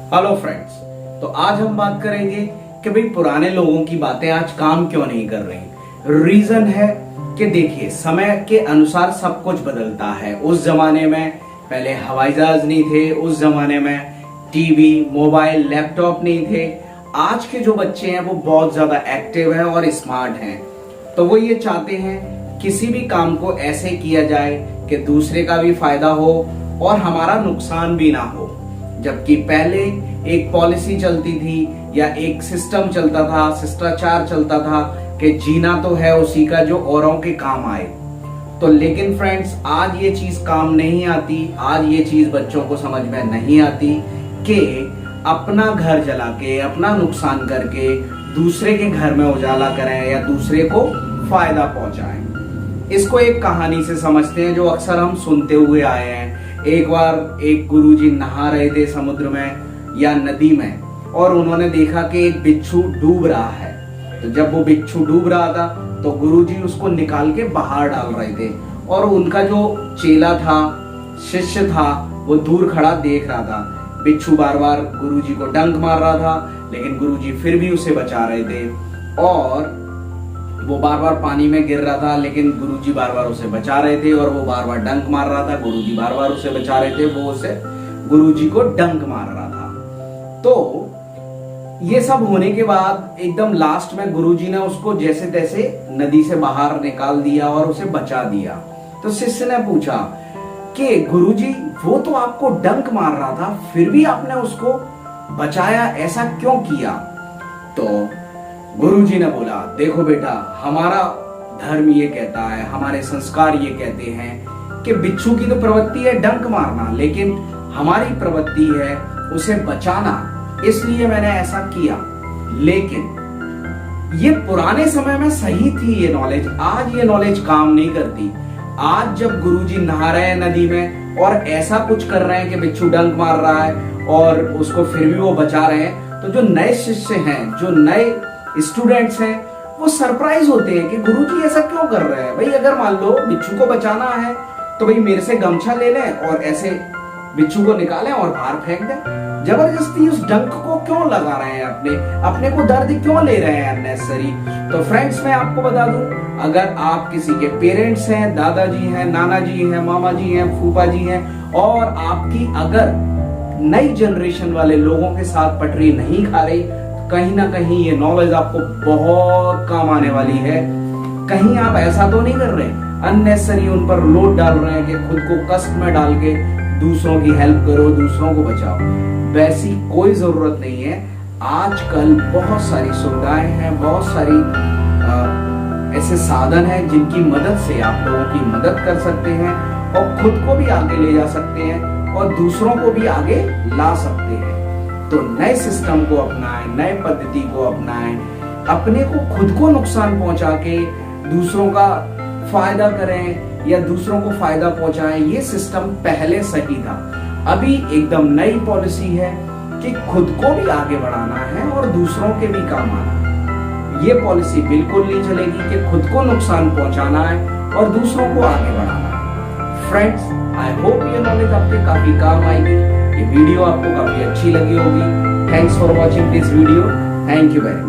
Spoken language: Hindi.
Hello friends. तो आज हम बात करेंगे कि भाई पुराने लोगों की बातें आज काम क्यों नहीं कर रही। रीजन है कि देखिए, समय के अनुसार सब कुछ बदलता है। उस जमाने में पहले हवाई जहाज नहीं थे, उस जमाने में टीवी, मोबाइल, लैपटॉप नहीं थे। आज के जो बच्चे हैं वो बहुत ज्यादा एक्टिव हैं और स्मार्ट हैं। तो वो ये चाहते हैं किसी भी काम को ऐसे किया जाए कि दूसरे का भी फायदा हो और हमारा नुकसान भी ना हो। जबकि पहले एक पॉलिसी चलती थी या एक सिस्टम चलता था, शिष्टाचार चलता था कि जीना तो है उसी का जो औरों के काम आए। तो लेकिन फ्रेंड्स, आज ये चीज काम नहीं आती। आज ये चीज बच्चों को समझ में नहीं आती कि अपना घर जला के, अपना नुकसान करके दूसरे के घर में उजाला करें या दूसरे को फायदा पहुंचाएं। इसको एक कहानी से समझते हैं जो अक्सर हम सुनते हुए आए हैं। एक बार एक गुरुजी नहा रहे थे समुद्र में या नदी में, और उन्होंने देखा कि एक बिच्छू डूब रहा है। तो जब वो बिच्छू डूब रहा था तो गुरुजी उसको निकाल के बाहर डाल रहे थे, और उनका जो चेला था, शिष्य था, वो दूर खड़ा देख रहा था। बिच्छू बार बार गुरुजी को डंक मार रहा था, लेकिन गुरुजी फिर भी उसे बचा रहे थे। और वो बार बार पानी में गिर रहा था, लेकिन गुरुजी बार बार उसे बचा रहे थे। और वो बार बार डंक मार रहा था, गुरुजी बार बार उसे बचा रहे थे, वो उसे गुरुजी को डंक मार रहा था। तो ये सब होने के बाद एकदम लास्ट में गुरुजी ने उसको जैसे तैसे नदी से बाहर निकाल दिया और उसे बचा दिया। तो शिष्य ने पूछा कि गुरुजी, वो तो आपको डंक मार रहा था, फिर भी आपने उसको बचाया, ऐसा क्यों किया? तो गुरुजी ने बोला, देखो बेटा, हमारा धर्म ये कहता है, हमारे संस्कार ये कहते हैं कि बिच्छू की तो प्रवृत्ति है डंक मारना, लेकिन हमारी प्रवृत्ति है उसे बचाना, इसलिए मैंने ऐसा किया। लेकिन ये पुराने समय में सही थी ये नॉलेज, आज ये नॉलेज काम नहीं करती। आज जब गुरुजी नहा रहे हैं नदी में और ऐसा कुछ कर रहे हैं कि बिच्छू डंक मार रहा है और उसको फिर भी वो बचा रहे हैं, तो जो नए शिष्य हैं, जो नए स्टूडेंट्स हैं, वो सरप्राइज होते हैं कि गुरुजी ऐसा क्यों कर रहे हैं। भाई अगर मान लो बिच्छू को बचाना है तो भाई मेरे से गमछा ले लें और ऐसे बिच्छू को निकालें और बाहर फेंक दें। जबरदस्ती उस डंक को क्यों लगा रहे हैं, अपने को दर्द क्यों ले रहे हैं अननेसेसरी। तो फ्रेंड्स, मैं आपको बता दूं, अगर आप किसी के पेरेंट्स हैं, दादाजी हैं, नाना जी हैं, मामा जी हैं, फूफा जी हैं, और आपकी अगर नई जनरेशन वाले लोगों के साथ पटरी नहीं खा रही, कहीं ना कहीं ये नॉलेज आपको बहुत काम आने वाली है। कहीं आप ऐसा तो नहीं कर रहे अननेसेसरी उन पर लोड डाल रहे हैं कि खुद को कष्ट में डाल के दूसरों की हेल्प करो, दूसरों को बचाओ। वैसी कोई जरूरत नहीं है। आजकल बहुत सारी सुविधाएं हैं, बहुत सारी ऐसे साधन हैं जिनकी मदद से आप लोगों की मदद कर सकते हैं और खुद को भी आगे ले जा सकते हैं और दूसरों को भी आगे ला सकते हैं। तो नए सिस्टम को अपनाएं, नए पद्धति को अपनाएं, अपने को खुद को नुकसान पहुंचा के दूसरों का फायदा करें या दूसरों को फायदा पहुंचाएं। ये सिस्टम पहले सही था। अभी एकदम नई पॉलिसी है कि खुद को भी आगे बढ़ाना है और दूसरों के भी काम आना है। ये पॉलिसी बिल्कुल नहीं चलेगी कि खुद को नुकसान पहुंचाना है और दूसरों को आगे बढ़ाना है। फ्रेंड्स, आई होप ये नॉलेज आपके काफी काम आएगी। ये वीडियो आपको काफी अच्छी लगी होगी। Thanks for watching this video. Thank you very much.